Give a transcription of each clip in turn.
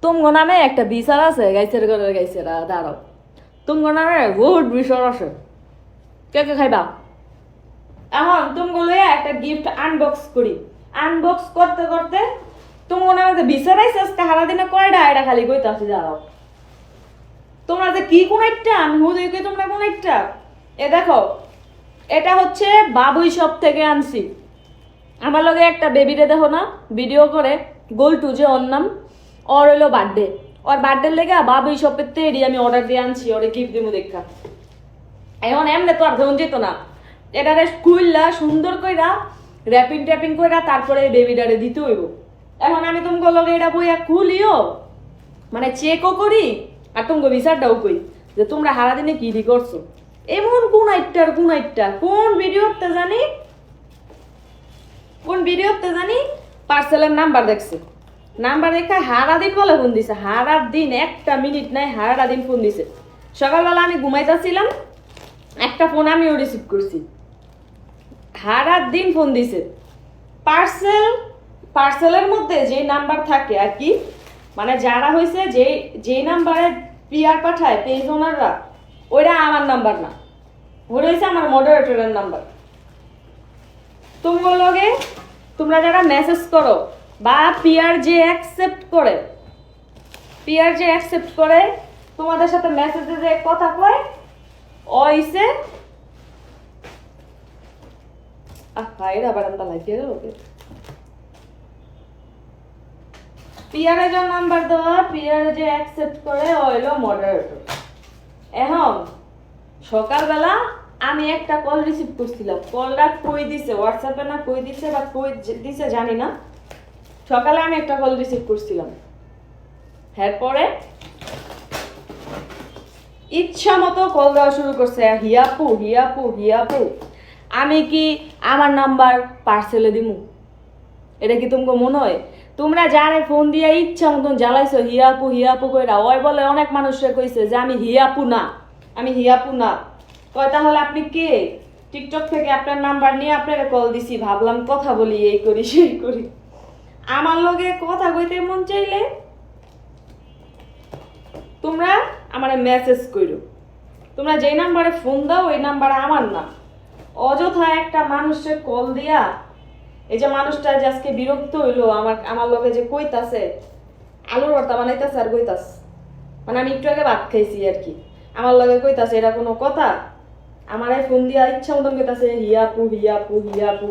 তুমগো নামে একটা বিচার আছে গাইছের ঘরের গাইছেরা দাঁড়াও। তুমগো নামে বহুত বিচার আছে, কে কে খাইবা? এখন তুমগো লইয়া একটা গিফট আনবক্স করি। আনবক্স করতে করতে তুমগো নামে যে বিচার আইছে আজকে হারা দিনে কয়টা এটা খালি কইতাছি দাঁড়াও। তোমরা যে কি কোন একটা আমি হুদয় কই তোমরা কোন একটা। এ দেখো, এটা হচ্ছে বাবুই শপ থেকে আনছি। আমার লগে একটা বেবিরে দেখো না ভিডিও করে, গোলটু যে ওর নাম, ওর হইলো বার্থডে। ওর বার্থডে লেগে বাবুই শপের তেরি আমি অর্ডার দিয়ে আনছি, ওরে গিফট দিব দেখা। এখন এমনি তো আর ধন যেত না, এটারে খুললা সুন্দর কইরা র্যাপিং ট্যাপিং কইরা তারপরে বেবিটারে দিতে হইব। এখন আমি তোমাকে লগে এটা বইয়া খুলিও, মানে চেকও করি আর তোমাকে বিচারটাও কই যে তোমরা হারা দিনে কি দি করছো। এমন কোন একটা কোন ভিডিওতে জানি পার্সেলের নাম্বার দেখছে, নাম্বার দেখা হারা দিন বলে ফোন দিছে। হারা দিন একটা মিনিট নাই, হারা দিন ফোন দিছে। সকালবেলা আমি ঘুমাইতেছিলাম, একটা ফোন আমিও রিসিভ করছি। হারা দিন ফোন দিছে। পার্সেলের মধ্যে যে নাম্বার থাকে আর কি, মানে যারা হয়েছে যে নাম্বারে পিআর পাঠায় পেজ ওনাররা, ওইটা আমার নাম্বার না, ওটা হয়েছে আমার মডারেটরের নাম্বার। তোমার লগে তোমরা যারা মেসেজ করো বা পিআর যে অ্যাকসেপ্ট করে তোমাদের সাথে মেসেজে যে কথা কয়, ওইসে এরা বারান্দা লাগিয়ে গেল। পিআর এর নাম্বার দেওয়া, পিআর যে অ্যাকসেপ্ট করে হইলো মডারেটর। এখন সকালবেলা আমি একটা কল রিসিভ করছিলাম, কলটা কই দিছে হোয়াটসঅ্যাপে না কই দিছে বা কই দিছে জানি না। সকালে আমি একটা কল রিসিভ করছিলাম, এরপরে ইচ্ছা মতো কল দেওয়া শুরু করছে, হিয়াপু হিয়াপু হিয়াপু। আমি কি আমার নাম্বার পার্সেলে দিমু? এটা কি তোমাকে মনে হয়? তোমরা যারে ফোন দিয়ে ইচ্ছা মতন জ্বালাইছো হিয়াপু হিয়াপু কইরা, ওই বলে অনেক মানুষে কইছে যে আমি হিয়াপু না। কয় তাহলে আপনি কে? টিকটক থেকে আপনার নাম্বার নিয়ে আপনারা কল দিছি, ভাবলাম কথা বলি, এই করি সেই করি। আমার লগে কথা কইতে মন চাইলে তোমরা আমারে মেসেজ কইরো। তোমরা যেই নাম্বারে ফোন দাও ওই নাম্বার আমার না। অযথা একটা মানুষের কল দিয়া, এই যে মানুষটা যে আজকে বিরক্ত হইলো আমার লগে যে কইতাছে আলুর ভর্তা বানাইতাছে আর কইতাছে, মানে আমি একটু আগে ভাত খাইছি আর কি, আমার লগে কইতাছে এটা কোনো কথা? আমারে ফোন দিয়া ইচ্ছা মতন কইতাছে হিয়াপু হিয়াপু হিয়াপু।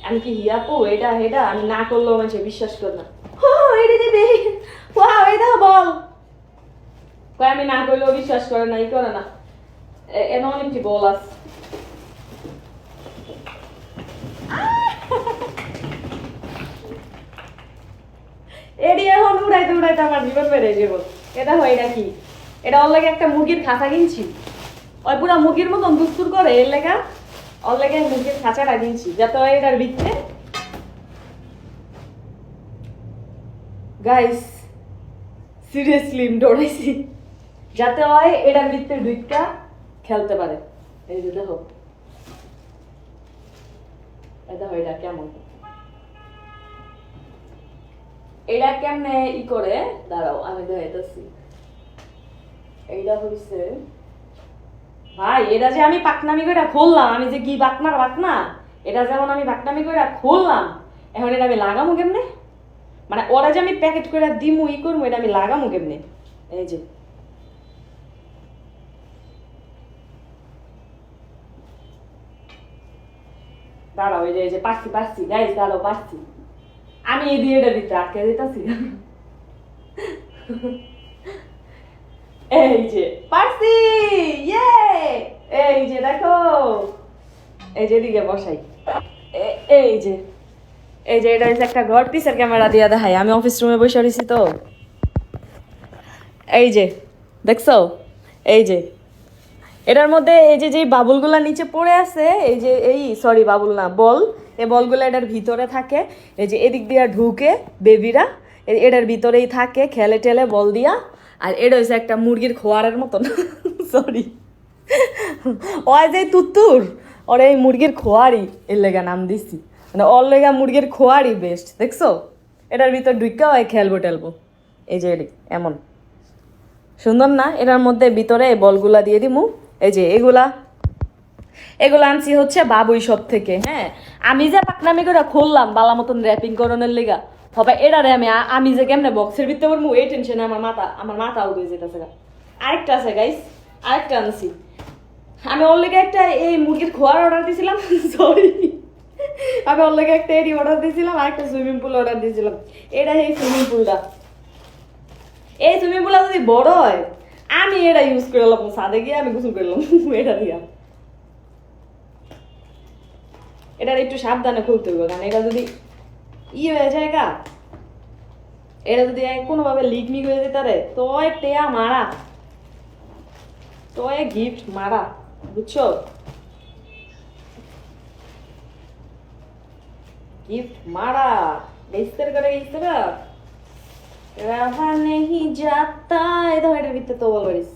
আমি কি হিয়াপু? এটা আমি না করলেও মানুষ বিশ্বাস করে না। এটা দিবি এটা বল, কয় আমি না করলেও বিশ্বাস করে না, ই করে না। এমন একটি বল আছে। এডি এখন উড়াইতে আমার জীবন বেড়ে যাব। এটা হয় এটা কি? এটা ওর লাগে একটা মুরগির খাঁচা কিনছি, ওই পুরা মুরগির মতন দুস্তুর করে, এর লেগা ওর লেগে মুরগির খাঁচাটা কিনছি যাতে ওই এটার ভিতরে গাইস সিরিয়াসলি দৌড়াইছি যাতে ওই এটার ভিতরে ঢুইকা খেলতে পারে। এই যে দেখো এটা কেমন, এটা কেমনে ই করে দাঁড়াও আমি দেখাইতেছি। এইটা হইছে ভাই, এটা যে আমি পাকনামি করে খুললাম, আমি যে কি বাকনা, এটা যেমন আমি পাকনামি করে খুললাম, এখন এটা আমি লাগামু কেমনে? মানে ওরা যে আমি প্যাকেট করে দিমু ই করবো, এটা আমি লাগামু কেমনে? এই যে দাঁড়াও, এই যে পাচ্ছি গাইস, দাঁড়াও পাচ্ছি আমি এই দিয়ে এটা দিতে আটকে দিতেছি। এই যে পারছি, ইয়ে এই যে দেখো, এই যে দিকে বসাই, এই যে এটা হচ্ছে একটা ঘর পিসের ক্যামেরা দিয়ে দেখাই, আমি অফিস রুমে বসে রয়েছি তো। এই যে দেখছো, এই যে এটার মধ্যে এই যে বাবুলগুলা নিচে পড়ে আছে, এই যে সরি বাবুল না, বল, এই বলগুলো এটার ভিতরে থাকে। এই যে এদিক দিয়ে ঢুকে বেবিরা এটার ভিতরেই থাকে, খেলে টেলে বল দিয়া। আর এটা হচ্ছে একটা মুরগির খোয়ারের মতন, সরি ওই যে তুত্তুর, ওর এই মুরগির খোয়ারি এর লেগা নাম দিছি, মানে ওর লেগা মুরগির খোয়ারি বেস্ট। দেখছো এটার ভিতর ঢুকা হয় খেলবো টেলবো। এই যে এমন সুন্দর না? এটার মধ্যে ভিতরে এই বলগুলা দিয়ে দিমু। এই যে এগুলা আনছি হচ্ছে বাবুই শপ থেকে। হ্যাঁ, আমি যে পাকনামি করে খুললাম বালা মতন র্যাপিং করণের লেগা হবে এটারে আমি যে কেমনে বক্সের ভিতরে করবো এই টেনশনে আমার মাথা উঠে যেতেছে। আরেকটা আছে গাইস, আরেকটা আনছি আমি। ওর লেগে একটা এই মুরগির খোয়ার অর্ডার দিয়েছিলাম। সরি, আমি ওর লেগে একটা এডি অর্ডার দিয়েছিলাম আর একটা সুইমিং পুল অর্ডার দিয়েছিলাম। এটা এই সুইমিং পুলটা, এই সুইমিং পুলটা যদি বড় হয় আমি এটা ইউজ করলাম, সাদে গিয়ে আমি গোসল করলাম এটা দিয়া। এটার একটু সাবধানে খুলতে হবে, কারণ এটা যদি হয়ে যায় গা, এটা যদি কোনোভাবে লিক মিক হয়ে যেতে রে তো টেয়া মারা, তো গিফট মারা, বুঝছো? गिफ्ट मारा बेस्तर करे इस्तरा रहा नहीं जाता এটা এটার ভিতরে তো বলবারিস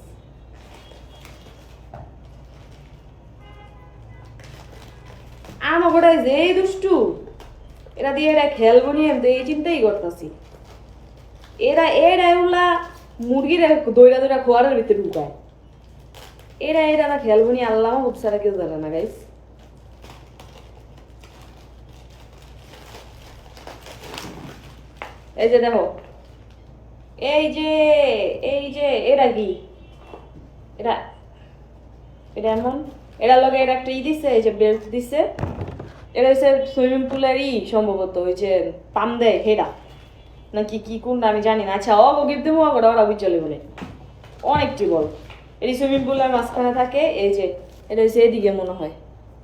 আমার যে দুষ্টু এরা দিয়ে এটা খেলবো নি আমি এই চিন্তাই করতেছি। এরা এগুলা মুরগির দইরা দইরা খোয়ারের ভিতরে ঢুকায়। এরা খেলবো নি আল্লাহ খুব সারা কেউ জানে না গাইস। এই যে দেখো, এই যে এটা কি, এটা এমন এটার লগে এটা একটা দিছে, এই যে বেল্ট দিছে। এটা হচ্ছে সুইমিং পুলেরই সম্ভবত ওই যে পাম দেয় হেরা নাকি কি কোনটা আমি জানি না। আচ্ছা ও গিফট দেবো ওরা চলে বলে অনেকটি বল। এটি সুইমিং পুলের মাঝখানে থাকে। এই যে এটা হচ্ছে এদিকে মনে হয়,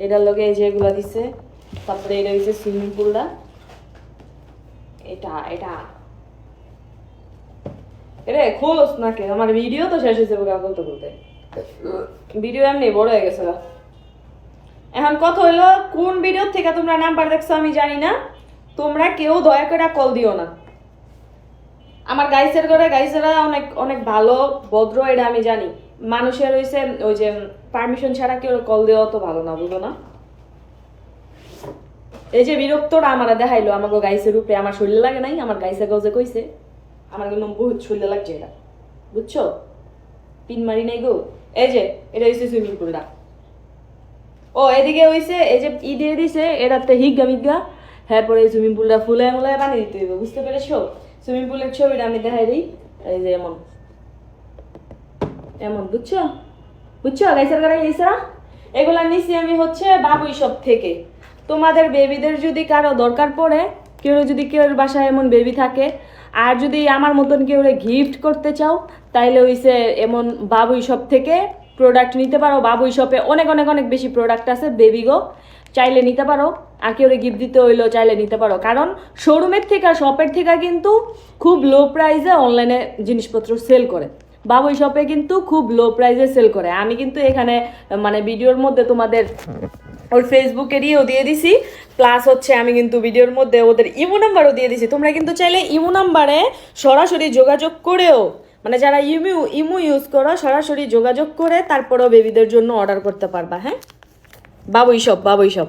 এটার লগে এই যে এগুলা দিছে। তারপরে এটা হচ্ছে সুইমিং পুলটা, এটা খোলস না কেন? আমার ভিডিও তো শেষ হয়েছে বলতে বলতে, ভিডিও এমনি বড় হয়ে গেছে। এখন কথা হইলো কোন ভিডিও থেকে তোমরা নাম্বার দেখছো আমি জানি না, তোমরা কেউ দয়া করে কল দিও না। আমার গাইসের ঘরে গাইসেরা অনেক অনেক ভালো ভদ্র, এটা আমি জানি। মানুষের হইছে ওই যে পারমিশন ছাড়া কেউ কল দেওয়া তো ভালো না, বুঝো না? এই যে বিরক্তটা আমার দেখাইলো আমাকে গাইসের রূপে, আমার শরীরে লাগে নাই, আমার গাইসের গজে কইছে আমার কিন্তু বহুত শরীরে লাগছে এটা, বুঝছো? পিন মারি নাই গো। এই যে এটা হইছে সুইমিং পুলটা। ও এদিকে হইছে এই যে দিয়ে দিছে এটাতে হিগা মিগা। হ্যাঁ, পরে এই সুইমিং পুলটা ফুলে মুলায় বানিয়ে দিতে হইবে, বুঝতে পেরেছো? সুইমিং পুলের ছবিটা আমি দেখাই দিই। এই যে এমন বুঝছো গাইসার গাড়ি গেছে। এগুলা নিছি আমি হচ্ছে বাবুই শপ থেকে। তোমাদের বেবিদের যদি কারো দরকার পড়ে, কেউ বাসায় এমন বেবি থাকে, আর যদি আমার মতন কেউ গিফট করতে চাও, তাইলে হইছে এমন বাবুই শপ থেকে প্রোডাক্ট নিতে পারো। বাবুই শপে অনেক অনেক অনেক বেশি প্রোডাক্ট আছে বেবি গো, চাইলে নিতে পারো। আর কেউ গিফট দিতে হইলেও চাইলে নিতে পারো, কারণ শোরুমের থেকে শপের থেকে কিন্তু খুব লো প্রাইসে অনলাইনে জিনিসপত্র সেল করে। বাবুই শপে কিন্তু খুব লো প্রাইসে সেল করে। আমি কিন্তু এখানে মানে ভিডিওর মধ্যে তোমাদের ওর ফেসবুকেরইও দিয়ে দিছি, প্লাস হচ্ছে আমি কিন্তু ভিডিওর মধ্যে ওদের ইমো নাম্বারও দিয়ে দিছি। তোমরা কিন্তু চাইলে ইমো নাম্বারে সরাসরি যোগাযোগ করেও, মানে যারা ইমো ইউজ করো সরাসরি যোগাযোগ করে তারপরেও বেবিদের জন্য অর্ডার করতে পারবা। হ্যাঁ, বাবুই শপ।